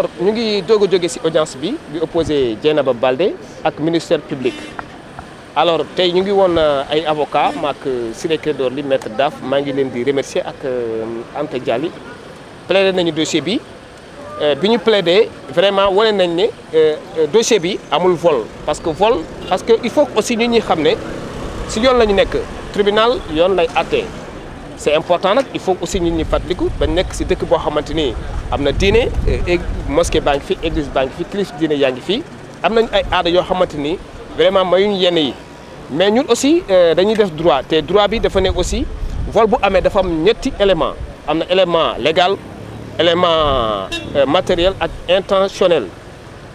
ñu ngi doog a jóge ci audience bi opposé Dieynaba Baldé ak ministère public alors tey ñu ngi woon ay avocat maak Ciré Clédor Ly maître Daf maa ngi leen di remercier ak Anta Dialy plaidé nañu dossier bi bi ñu plaidé vraiment wane nañ ne dossier bi amul vol parce que il faut aussi ñu ñi xam ne ci yoon la ñu nekk tribunal yoon lay àtte c'est important nag il faut aussi nit ñi fàttaliku bañ nekk ci dëkk boo xamante ni am na diine mosquée baa ngi fi église baa ngi fi kilif diine yaa ngi fi am nañ ay aada yoo xamante ni vraiment mayuñu yenn yi mais ñun aussi dañuy def droit te droit bi dafa ne aussi vol bu amee dafa am ñetti élément am na élément légal élément matériel ak intentionnel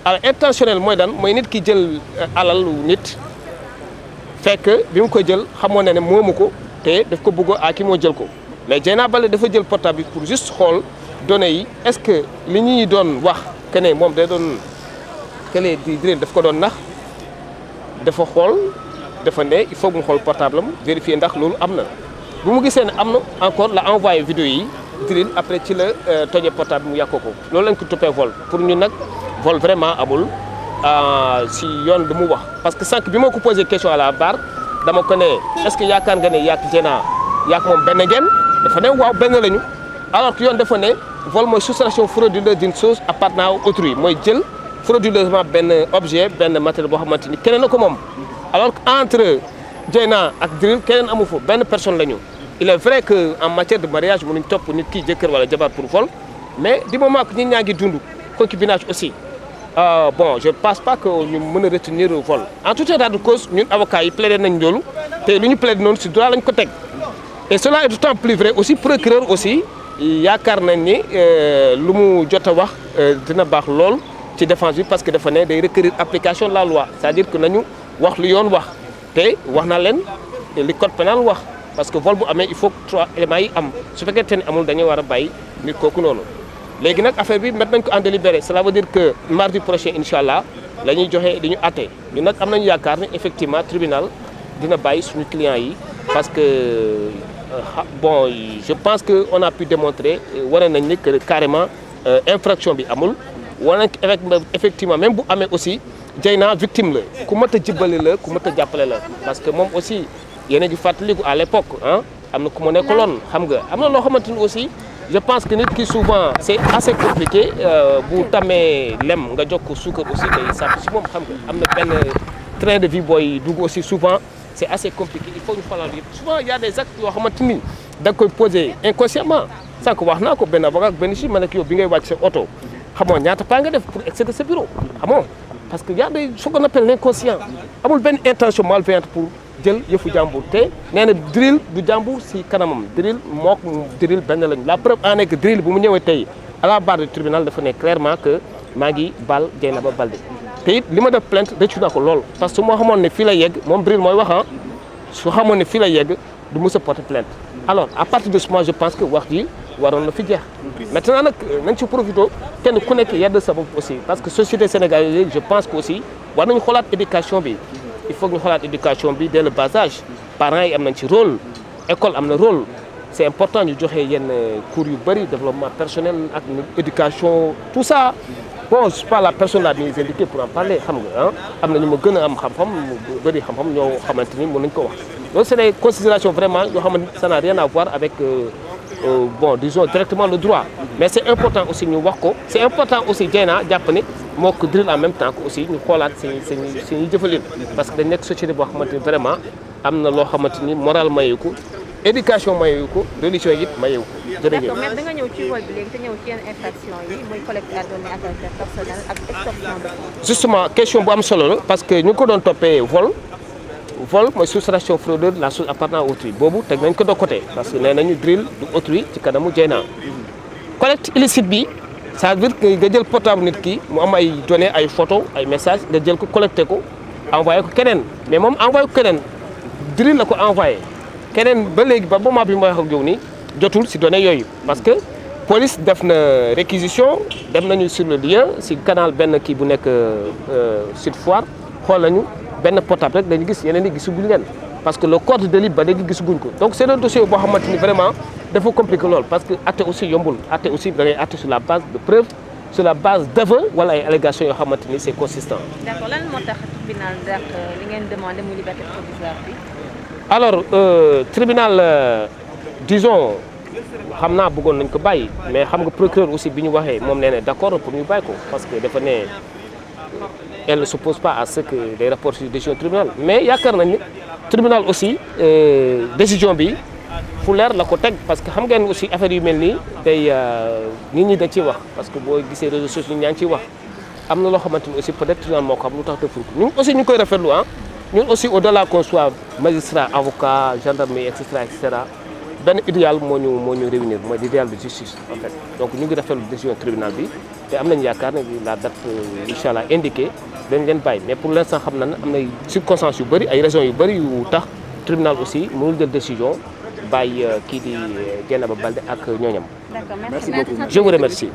alors intentionnel mooy dan mooy nit ki jël alal nit fekk bi mu ko jël xamoon na ne moomu ko te daf ko bëgg a kii moo jël ko mais Dieynaba Baldé dafa jël portable bi pour juste xool données yi est-ce que li ñuy doon wax que ne moom day doon kële di Drill daf ko doon nax dafa xool dafa ne il faut mu xool portable am vérifier ndax loolu am na bu mu gisee ne am na encore la envoyé vidéo yi Drill après ci la tojee portable mu yàqoo ko loolu lañ ko toppee vol pour ñun nag vol vraiment amul si yoon bi mu wax parce que sànq bi ma ko posé question à la barre dama ko ne est-ce que yaakaar nga ne yàq Dieyna yàq moom benn ngeen dafa ne waaw benn lañu alors que yoon dafa ne vol mooy soustraction frauduleuse d'une chose appartenant à autrui mooy jël frauduleusement benn objet benn matériel boo xamante ni keneen na ko moom alors que entre Dieyna ak Drill keneen amu fa benn personne lañu il est vrai que en matière de mariage mënuñ topp nit kii jëkkër wala jabar pour vol mais du moment que nit ñaa ngi dund concubinage aussi bon je pense pas que ñu mën a retenir vol en tout état de cause ñun avocats yi plaidé nañ loolu te lu ñu plaidé noonu ci droit lañ ko teg et cela est d'autant plus vrai aussi procureur aussi yaakaar nañ ni lu mu jot a wax dina baax lool ci défense bi parce que dafa ne day requérir application de la loi c'est-à-dire que nañu wax lu yoon wax te wax na leen li code pénal wax parce que vol bu amee il faut que 3 éléments yi am su fekkee ne amul dañuy war a bàyyi nit kooku noonu léegi nag affaire bi mettre nañ ko en délibéré cela veut dire que mardi prochain incha allah la ñuy joxe di ñu àtte ñun nag am nañu yaakaar ne effectivement tribunal dina bàyyi suñu clients yi parce que bon je pense que on a pu démontrer wane nañ ni que carrément infraction bi amul wane nañ effectivement même bu amee aussi Dieyna victime la ku mat a jibbale la ku mat a jàppale la parce que moom aussi yéen a ngi fàttaliku à l'époque ah am na ku mu nekkaloon xam nga am na loo xamante ni aussi je pense que nit ki souvent c'est assez compliqué bu tamee lem nga jox ko suukar aussi day sàpp si moom xam nga am na benn train de vie booy dugg aussi souvent c'est assez compliqué il faut ñu xoolal yëpp souvent il y a des actes yoo xamante ni da nga koy poser inconsciemment sànq wax naa ko benn avocat ak benn si ma ne yow bi ngay wàcc sa oto xamoo ñaata pas nga def pour excéder sa bureau xamoo parce que y a des ce qu'on appelle l'inconscient amul benn intention malveillante pour jël yëfu jàmbur te nee na Drill du jàmbur si kanamam Drill mook Drill benn lañu la preuve en est que Drill bu mu ñëwee tey à la barre du tribunal dafa ne clairement que maa ngi baal Dieynaba Baldé te it li ma def plainte rëccu naa ko lool parce que moo xamoon ne fii la yegg moom Drill mooy wax ah su xamoon ne fii la yegg du mës a porter plainte alors à partir de ce moment je pense que wax ji waroon na fi jeex maintenant nag nañ ci profité kenn ku nekk yedd sa bopp aussi parce que société sénégalaise je pense que aussi war nañu xoolaat éducation bi il faut que ñu xoolaat éducation bi dès le bas âge parents yi am nañ ci rôle école am na rôle c'est important ñu joxe yenn cours yu bëri développement personnel ak éducation tout ça bon je suis pas la personne la mieux indiquée pour en parler xam nga ah am na ñu ma gën a am xam-xam bëri xam-xam ñoo xamante ni mën nañu ko wax donc c'est des considérations vraiment yoo xamante ça n'a rien à voir avec bon disons directement le droit mais c'est important aussi ñu wax ko c'est important aussi Dieyna jàpp ne moo ko Drill en même temps que aussi ñu xoolaat suñuy jëfalin parce que dañ nekk société boo xamante ni vraiment am na loo xamante ni moral mayewu ko éducation mayewu ko religion it mayewu ko jërëjëf. D'accord mais da nga ñëw ci vol bi léegi te ñëw ci yenn infraction yi muy collecte à données à caractère personnel ak extorsion de fonds. justement question bu am solo la parce que ñu ngi ko doon toppee vol mooy soustraction frauduleuse de la chose appartenant à autrui boobu teg nañ ko de côté parce que nee nañu Drill du autrui ci kanamu Dieyna collecte illicite bi ça veut dire que nga jël portable nit ki mu am ay données ay photos ay messages nga jël ko collecté ko envoyé ko keneen mais moom envoyé ko keneen Drill la ko envoyé keneen ba léegi ba moment bi ma wax ak yow nii jotul si données yooyu parce que police def na réquisition dem nañu sur le lieu si canal benn kii bu nekk Sud Foire xool nañu benn portable rek dañu gis yeneen yi gisaguñ leen parce que le corps de délit ba léegi gisaguñ ko donc c'est un dossier boo xamante ni vraiment dafa compliqué lool parce que atte aussi yombul atte aussi da ngay atte sur la base de preuve sur la base d'aveux wala ay allégations yoo xamante ni c'est consistant. d'accord lan moo tax tribunal dàq li ngeen demandé muy liberté provisoire bi. alors tribunal disons xam naa bëggoon nañ ko bàyyi mais xam nga procureur aussi bi ñu waxee moom nee na d'accord pour ñu bàyyi ko parce que dafa ne elle ne s'oppose pas à ce que les rapports sur décision tribunal mais yaakaar nañ ni tribunal aussi décision bi fu leer la ko teg parce que xam ngeen aussi affaire yu mel nii day nit ñi dañ ciy wax parce que boo gisee réseaux sociaux ñaa ngi ciy wax am na loo xamante ni aussi peut-être tribunal moo ko xam lu tax deful ko ñun aussi ñu koy rafetlu ah ñun aussi au-delà qu'on soit magistrat avocat gendarmerie et cetera benn idéal moo ñu réunir mooy l'idéal de justice en fait donc ñu ngi rafetlu décision tribunal bi te am nañu yaakaar ne la date incha allah indiquée dañ leen bàyyi mais pour l'instant xam na ne am na circonstances yu bëri ay raisons yu bëri yu tax tribunal aussi mënul jël décision bàyyi kii di Dieynaba Baldé ak ñooñam. D'accord, merci beaucoup. Je vous remercie.